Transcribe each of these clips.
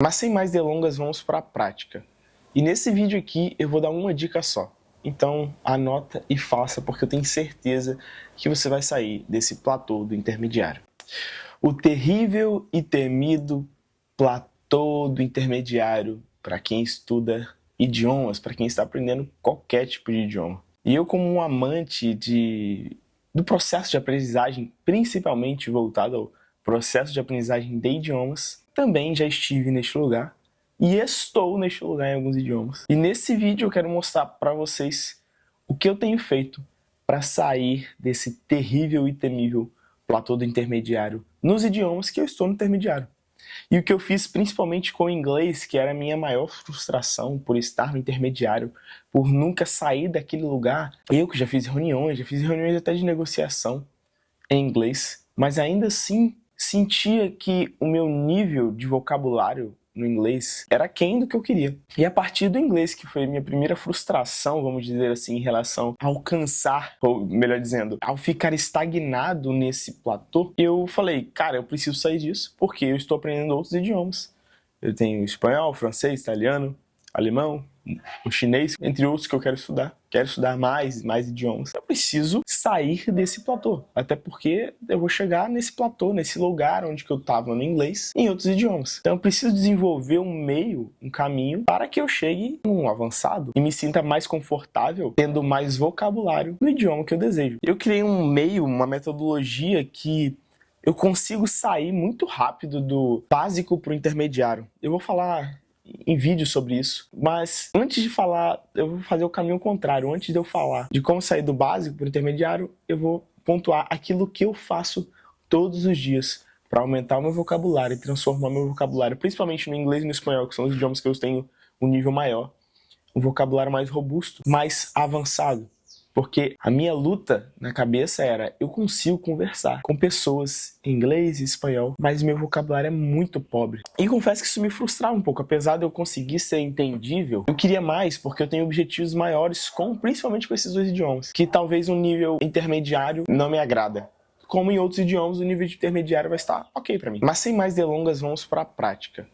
Mas sem mais delongas, vamos para a prática. E nesse vídeo aqui eu vou dar uma dica só. Então anota e faça, porque eu tenho certeza que você vai sair desse platô do intermediário. O terrível e temido platô do intermediário para quem estuda idiomas, para quem está aprendendo qualquer tipo de idioma. E eu, como um amante do processo de aprendizagem, principalmente voltado ao processo de aprendizagem de idiomas, também já estive neste lugar e estou neste lugar em alguns idiomas. E nesse vídeo eu quero mostrar para vocês o que eu tenho feito para sair desse terrível e temível platô do intermediário nos idiomas que eu estou no intermediário. E o que eu fiz principalmente com o inglês, que era a minha maior frustração por estar no intermediário, por nunca sair daquele lugar. Eu que já fiz reuniões até de negociação em inglês, mas ainda assim sentia que o meu nível de vocabulário no inglês era aquém do que eu queria. E a partir do inglês, que foi a minha primeira frustração, vamos dizer assim, em relação a alcançar, ou melhor dizendo, ao ficar estagnado nesse platô, eu falei, cara, eu preciso sair disso, porque eu estou aprendendo outros idiomas. Eu tenho espanhol, francês, italiano, alemão, o chinês, entre outros que eu quero estudar. Quero estudar mais idiomas. Eu preciso sair desse platô, até porque eu vou chegar nesse platô, nesse lugar onde que eu estava no inglês, em outros idiomas. Então eu preciso desenvolver um caminho, para que eu chegue num avançado e me sinta mais confortável, tendo mais vocabulário no idioma que eu desejo. Eu criei uma metodologia que eu consigo sair muito rápido do básico para o intermediário. Eu vou falar em vídeo sobre isso, mas antes de falar, eu vou fazer o caminho contrário. Antes de eu falar de como sair do básico para o intermediário, eu vou pontuar aquilo que eu faço todos os dias para aumentar o meu vocabulário e transformar meu vocabulário, principalmente no inglês e no espanhol, que são os idiomas que eu tenho um nível maior, um vocabulário mais robusto, mais avançado. Porque a minha luta na cabeça era, eu consigo conversar com pessoas em inglês e espanhol, mas meu vocabulário é muito pobre. E confesso que isso me frustrava um pouco, apesar de eu conseguir ser entendível, eu queria mais, porque eu tenho objetivos maiores, principalmente com esses dois idiomas, que talvez um nível intermediário não me agrada. Como em outros idiomas, o nível de intermediário vai estar ok para mim. Mas sem mais delongas, vamos para a prática.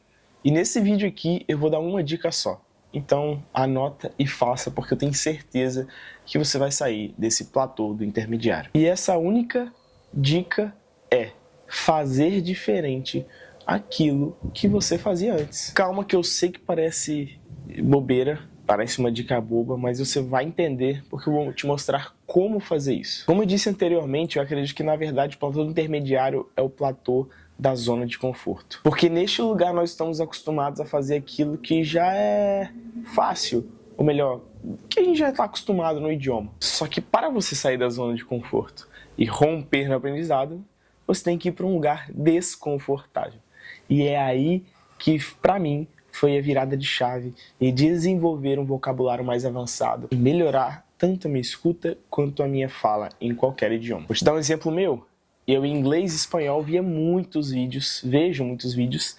E nesse vídeo aqui, eu vou dar uma dica só. Então anota e faça, porque eu tenho certeza que você vai sair desse platô do intermediário. E essa única dica é fazer diferente aquilo que você fazia antes. Calma, que eu sei que parece bobeira, parece uma dica boba, mas você vai entender, porque eu vou te mostrar como fazer isso. Como eu disse anteriormente, eu acredito que na verdade o platô do intermediário é o platô da zona de conforto. Porque neste lugar nós estamos acostumados a fazer aquilo que já é fácil, ou melhor, que a gente já está acostumado no idioma. Só que para você sair da zona de conforto e romper no aprendizado, você tem que ir para um lugar desconfortável. E é aí que, para mim, foi a virada de chave e desenvolver um vocabulário mais avançado e melhorar tanto a minha escuta quanto a minha fala em qualquer idioma. Vou te dar um exemplo meu. Eu, em inglês e espanhol, vejo muitos vídeos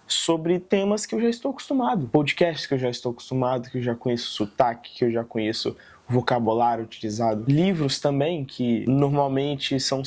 sobre temas que eu já estou acostumado. Podcasts que eu já estou acostumado, que eu já conheço o sotaque, que eu já conheço o vocabulário utilizado. Livros também, que normalmente são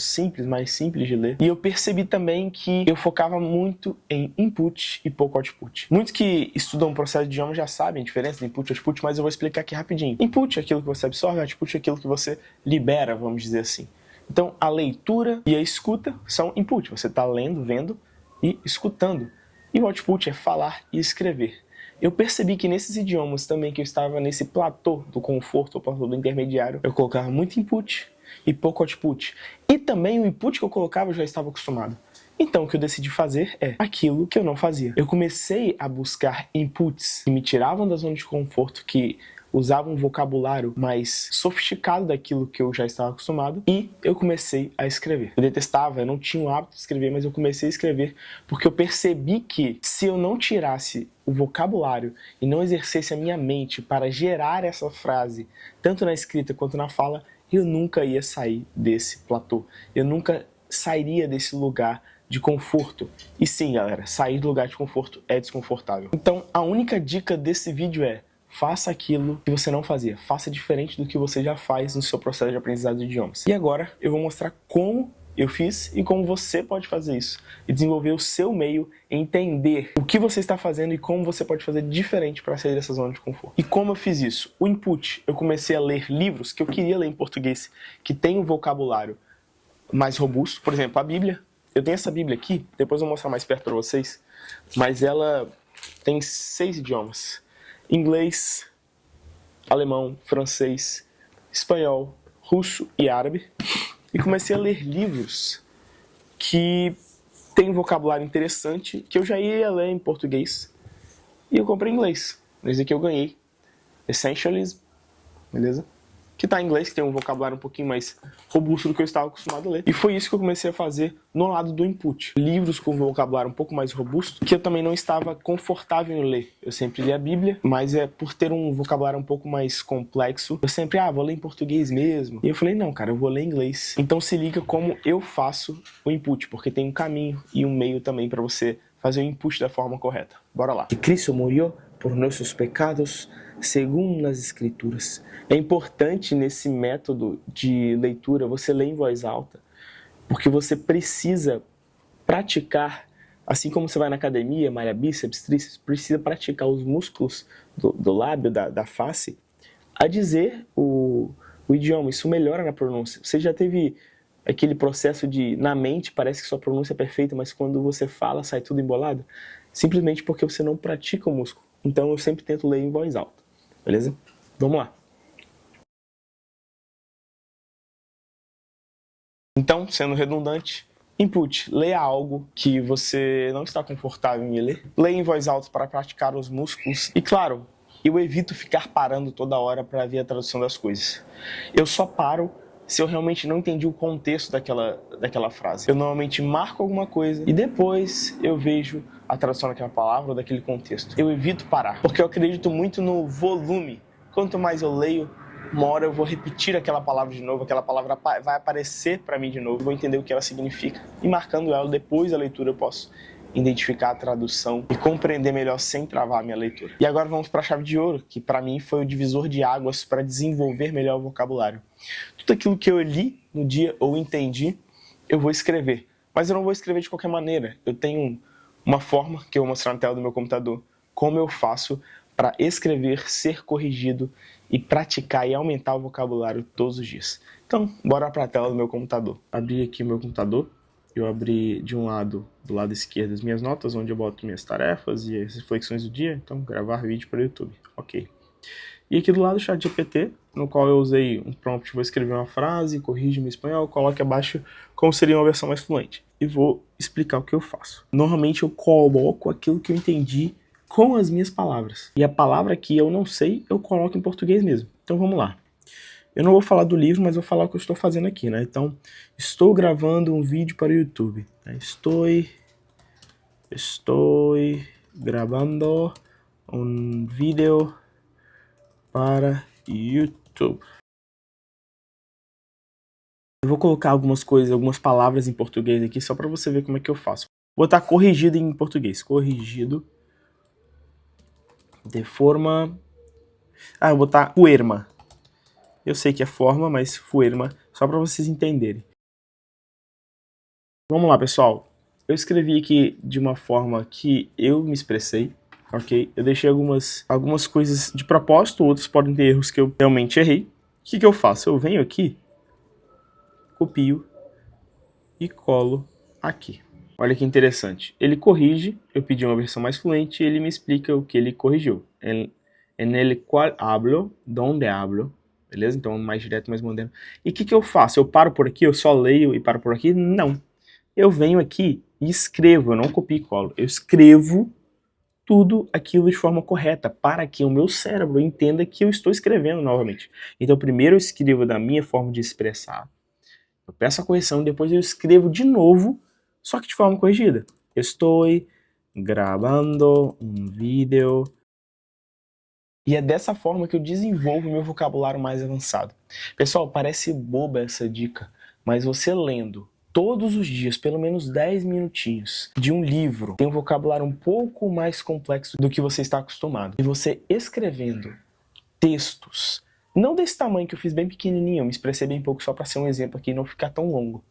mais simples de ler. E eu percebi também que eu focava muito em input e pouco output. Muitos que estudam o processo de idioma já sabem a diferença de input e output, mas eu vou explicar aqui rapidinho. Input é aquilo que você absorve, output é aquilo que você libera, vamos dizer assim. Então, a leitura e a escuta são input. Você está lendo, vendo e escutando. E o output é falar e escrever. Eu percebi que nesses idiomas também, que eu estava nesse platô do conforto, ou platô do intermediário, eu colocava muito input e pouco output. E também o input que eu colocava eu já estava acostumado. Então o que eu decidi fazer é aquilo que eu não fazia. Eu comecei a buscar inputs que me tiravam da zona de conforto, que usavam um vocabulário mais sofisticado daquilo que eu já estava acostumado, e eu comecei a escrever. Eu detestava, eu não tinha o hábito de escrever, mas eu comecei a escrever porque eu percebi que se eu não tirasse o vocabulário e não exercesse a minha mente para gerar essa frase, tanto na escrita quanto na fala, eu nunca ia sair desse platô. Eu nunca sairia desse lugar de conforto. E sim, galera, sair do lugar de conforto é desconfortável. Então, a única dica desse vídeo é: faça aquilo que você não fazia. Faça diferente do que você já faz no seu processo de aprendizado de idiomas. E agora eu vou mostrar como eu fiz e como você pode fazer isso. E desenvolver o seu meio, entender o que você está fazendo e como você pode fazer diferente para sair dessa zona de conforto. E como eu fiz isso? O input, eu comecei a ler livros que eu queria ler em português, que tem um vocabulário mais robusto. Por exemplo, a Bíblia. Eu tenho essa Bíblia aqui, depois eu vou mostrar mais perto para vocês, mas ela tem 6 idiomas. Inglês, alemão, francês, espanhol, russo e árabe. E comecei a ler livros que tem um vocabulário interessante, que eu já ia ler em português, e eu comprei em inglês. Esse aqui eu ganhei. Essentialism, beleza? Que tá em inglês, que tem um vocabulário um pouquinho mais robusto do que eu estava acostumado a ler. E foi isso que eu comecei a fazer no lado do input. Livros com vocabulário um pouco mais robusto, que eu também não estava confortável em ler. Eu sempre li a Bíblia, mas por ter um vocabulário um pouco mais complexo, eu sempre, vou ler em português mesmo. E eu falei, não, cara, eu vou ler em inglês. Então se liga como eu faço o input, porque tem um caminho e um meio também para você fazer o input da forma correta. Bora lá. Cristo morreu por nossos pecados, segundo as Escrituras. É importante nesse método de leitura você ler em voz alta, porque você precisa praticar, assim como você vai na academia, malha bíceps, tríceps, precisa praticar os músculos do lábio, da face, a dizer o idioma. Isso melhora na pronúncia. Você já teve aquele processo de, na mente, parece que sua pronúncia é perfeita, mas quando você fala, sai tudo embolado? Simplesmente porque você não pratica o músculo. Então eu sempre tento ler em voz alta, beleza? Vamos lá. Então, sendo redundante, input, leia algo que você não está confortável em ler. Leia em voz alta para praticar os músculos. E claro, eu evito ficar parando toda hora para ver a tradução das coisas. Eu só paro se eu realmente não entendi o contexto daquela frase. Eu normalmente marco alguma coisa e depois eu vejo a tradução daquela palavra ou daquele contexto. Eu evito parar, porque eu acredito muito no volume. Quanto mais eu leio, uma hora eu vou repetir aquela palavra de novo, aquela palavra vai aparecer para mim de novo, eu vou entender o que ela significa. E marcando ela depois da leitura eu posso identificar a tradução e compreender melhor sem travar a minha leitura. E agora vamos para a chave de ouro, que para mim foi o divisor de águas para desenvolver melhor o vocabulário. Tudo aquilo que eu li no dia ou entendi, eu vou escrever. Mas eu não vou escrever de qualquer maneira. Eu tenho uma forma, que eu vou mostrar na tela do meu computador, como eu faço para escrever, ser corrigido e praticar e aumentar o vocabulário todos os dias. Então, bora para a tela do meu computador. Abri aqui o meu computador. Eu abri de um lado, do lado esquerdo, as minhas notas, onde eu boto minhas tarefas e as reflexões do dia. Então, gravar vídeo para o YouTube. Ok. E aqui do lado o ChatGPT, no qual eu usei um prompt, vou escrever uma frase, corrige meu espanhol, coloque abaixo como seria uma versão mais fluente. E vou explicar o que eu faço. Normalmente eu coloco aquilo que eu entendi com as minhas palavras. E a palavra que eu não sei, eu coloco em português mesmo. Então vamos lá. Eu não vou falar do livro, mas vou falar o que eu estou fazendo aqui, né? Então, estou gravando um vídeo para o YouTube. Estou gravando um vídeo para YouTube. Eu vou colocar algumas coisas, algumas palavras em português aqui, só para você ver como é que eu faço. Vou botar corrigido em português. Corrigido de forma... eu vou botar fuerma. Eu sei que é forma, mas fuerma, só para vocês entenderem. Vamos lá, pessoal. Eu escrevi aqui de uma forma que eu me expressei, ok? Eu deixei algumas coisas de propósito, outros podem ter erros que eu realmente errei. O que eu faço? Eu venho aqui, copio e colo aqui. Olha que interessante. Ele corrige, eu pedi uma versão mais fluente e ele me explica o que ele corrigiu. En el cual hablo, donde hablo. Beleza? Então, mais direto, mais moderno. E o que eu faço? Eu paro por aqui? Eu só leio e paro por aqui? Não. Eu venho aqui e escrevo, eu não copio e colo. Eu escrevo tudo aquilo de forma correta, para que o meu cérebro entenda que eu estou escrevendo novamente. Então, primeiro eu escrevo da minha forma de expressar. Eu peço a correção, depois eu escrevo de novo, só que de forma corrigida. Estou gravando um vídeo. E é dessa forma que eu desenvolvo meu vocabulário mais avançado. Pessoal, parece boba essa dica, mas você lendo todos os dias, pelo menos 10 minutinhos, de um livro, tem um vocabulário um pouco mais complexo do que você está acostumado. E você escrevendo textos, não desse tamanho que eu fiz bem pequenininho, eu me expressei bem pouco só para ser um exemplo aqui e não ficar tão longo.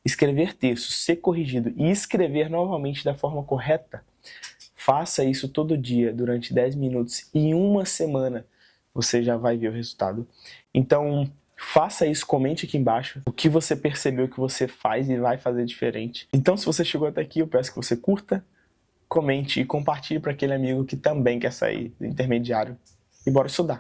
escrever texto, ser corrigido e escrever novamente da forma correta, faça isso todo dia, durante 10 minutos, e em uma semana você já vai ver o resultado. Então, faça isso, comente aqui embaixo o que você percebeu que você faz e vai fazer diferente. Então, se você chegou até aqui, eu peço que você curta, comente e compartilhe para aquele amigo que também quer sair do intermediário. E bora estudar!